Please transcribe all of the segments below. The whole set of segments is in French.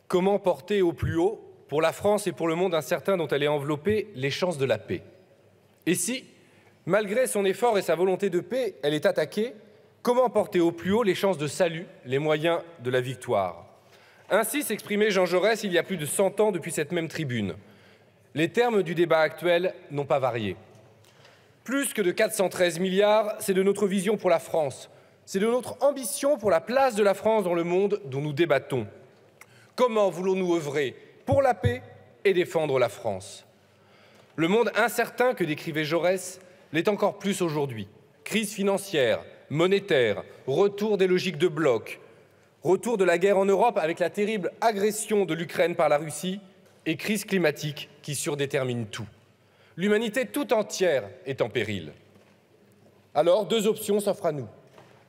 Comment porter au plus haut, pour la France et pour le monde incertain dont elle est enveloppée, les chances de la paix? Et si, malgré son effort et sa volonté de paix, elle est attaquée, comment porter au plus haut les chances de salut, les moyens de la victoire? Ainsi s'exprimait Jean Jaurès il y a plus de 100 ans depuis cette même tribune. Les termes du débat actuel n'ont pas varié. Plus que de 413 milliards, c'est de notre vision pour la France, c'est de notre ambition pour la place de la France dans le monde dont nous débattons. Comment voulons-nous œuvrer pour la paix et défendre la France? Le monde incertain que décrivait Jaurès l'est encore plus aujourd'hui. Crise financière, monétaire, retour des logiques de bloc, retour de la guerre en Europe avec la terrible agression de l'Ukraine par la Russie et crise climatique qui surdétermine tout. L'humanité tout entière est en péril. Alors, deux options s'offrent à nous.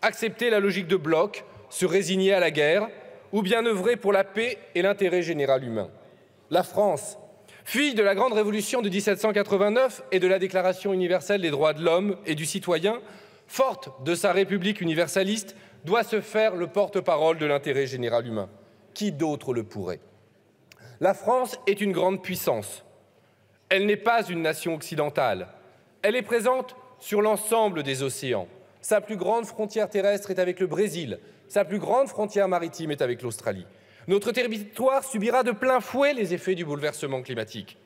Accepter la logique de bloc, se résigner à la guerre, ou bien œuvrer pour la paix et l'intérêt général humain. La France, fille de la grande révolution de 1789 et de la Déclaration universelle des droits de l'homme et du citoyen, forte de sa République universaliste, doit se faire le porte-parole de l'intérêt général humain. Qui d'autre le pourrait? La France est une grande puissance. Elle n'est pas une nation occidentale. Elle est présente sur l'ensemble des océans. Sa plus grande frontière terrestre est avec le Brésil. Sa plus grande frontière maritime est avec l'Australie. Notre territoire subira de plein fouet les effets du bouleversement climatique.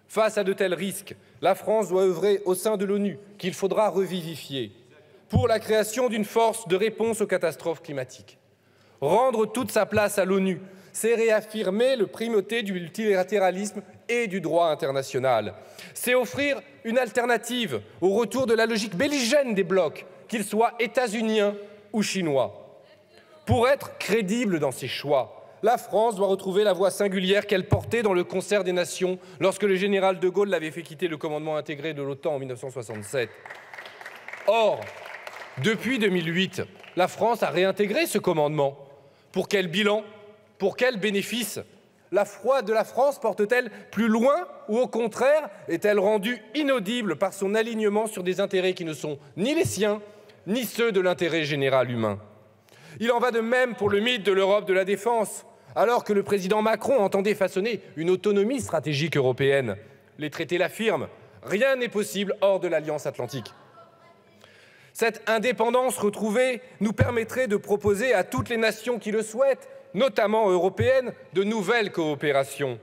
Face à de tels risques, la France doit œuvrer au sein de l'ONU, qu'il faudra revivifier, pour la création d'une force de réponse aux catastrophes climatiques. Rendre toute sa place à l'ONU, c'est réaffirmer le primauté du multilatéralisme et du droit international. C'est offrir une alternative au retour de la logique belligène des blocs, qu'ils soient états-uniens ou chinois. Pour être crédible dans ses choix, la France doit retrouver la voix singulière qu'elle portait dans le concert des nations lorsque le général de Gaulle l'avait fait quitter le commandement intégré de l'OTAN en 1967. Or, depuis 2008, la France a réintégré ce commandement. Pour quel bilan? Pour quel bénéfice? La foi de la France porte-t-elle plus loin ou au contraire est-elle rendue inaudible par son alignement sur des intérêts qui ne sont ni les siens, ni ceux de l'intérêt général humain? Il en va de même pour le mythe de l'Europe de la défense. Alors que le président Macron entendait façonner une autonomie stratégique européenne, les traités l'affirment, rien n'est possible hors de l'Alliance atlantique. Cette indépendance retrouvée nous permettrait de proposer à toutes les nations qui le souhaitent, notamment européennes, de nouvelles coopérations.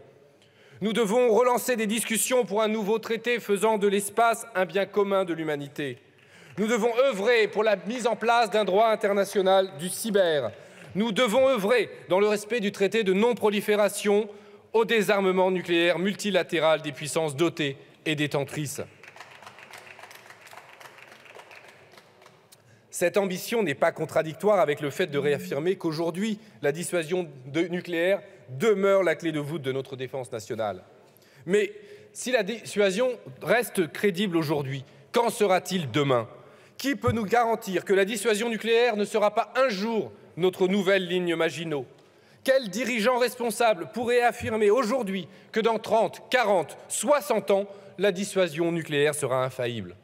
Nous devons relancer des discussions pour un nouveau traité faisant de l'espace un bien commun de l'humanité. Nous devons œuvrer pour la mise en place d'un droit international du cyber. Nous devons œuvrer, dans le respect du traité de non-prolifération, au désarmement nucléaire multilatéral des puissances dotées et détentrices. Cette ambition n'est pas contradictoire avec le fait de réaffirmer qu'aujourd'hui, la dissuasion nucléaire demeure la clé de voûte de notre défense nationale. Mais si la dissuasion reste crédible aujourd'hui, qu'en sera-t-il demain? Qui peut nous garantir que la dissuasion nucléaire ne sera pas un jour notre nouvelle ligne Maginot? Quel dirigeant responsable pourrait affirmer aujourd'hui que dans 30, 40, 60 ans, la dissuasion nucléaire sera infaillible?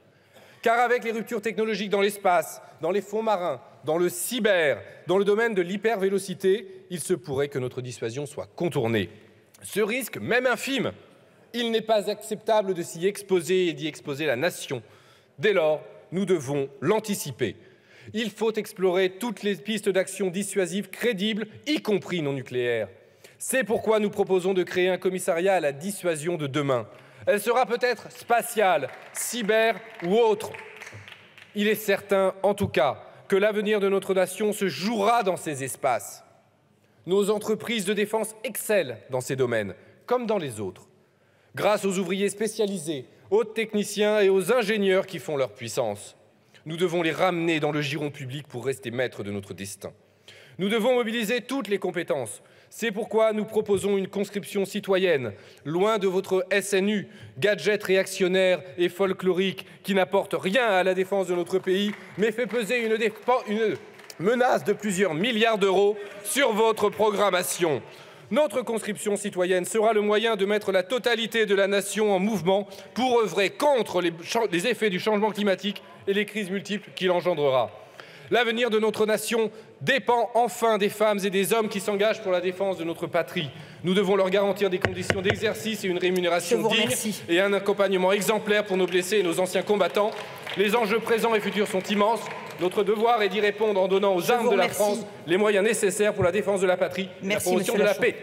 Car avec les ruptures technologiques dans l'espace, dans les fonds marins, dans le cyber, dans le domaine de l'hypervélocité, il se pourrait que notre dissuasion soit contournée. Ce risque, même infime, il n'est pas acceptable de s'y exposer et d'y exposer la nation. Dès lors, nous devons l'anticiper. Il faut explorer toutes les pistes d'action dissuasives crédibles, y compris non nucléaires. C'est pourquoi nous proposons de créer un commissariat à la dissuasion de demain. Elle sera peut-être spatiale, cyber ou autre. Il est certain, en tout cas, que l'avenir de notre nation se jouera dans ces espaces. Nos entreprises de défense excellent dans ces domaines, comme dans les autres, grâce aux ouvriers spécialisés, aux techniciens et aux ingénieurs qui font leur puissance. Nous devons les ramener dans le giron public pour rester maîtres de notre destin. Nous devons mobiliser toutes les compétences. C'est pourquoi nous proposons une conscription citoyenne, loin de votre SNU, gadget réactionnaire et folklorique qui n'apporte rien à la défense de notre pays, mais fait peser une menace de plusieurs milliards d'euros sur votre programmation. Notre conscription citoyenne sera le moyen de mettre la totalité de la nation en mouvement pour œuvrer contre les effets du changement climatique et les crises multiples qu'il engendrera. L'avenir de notre nation dépend enfin des femmes et des hommes qui s'engagent pour la défense de notre patrie. Nous devons leur garantir des conditions d'exercice et une rémunération digne et un accompagnement exemplaire pour nos blessés et nos anciens combattants. Les enjeux présents et futurs sont immenses. Notre devoir est d'y répondre en donnant aux armes de la France les moyens nécessaires pour la défense de la patrie et la promotion de la paix.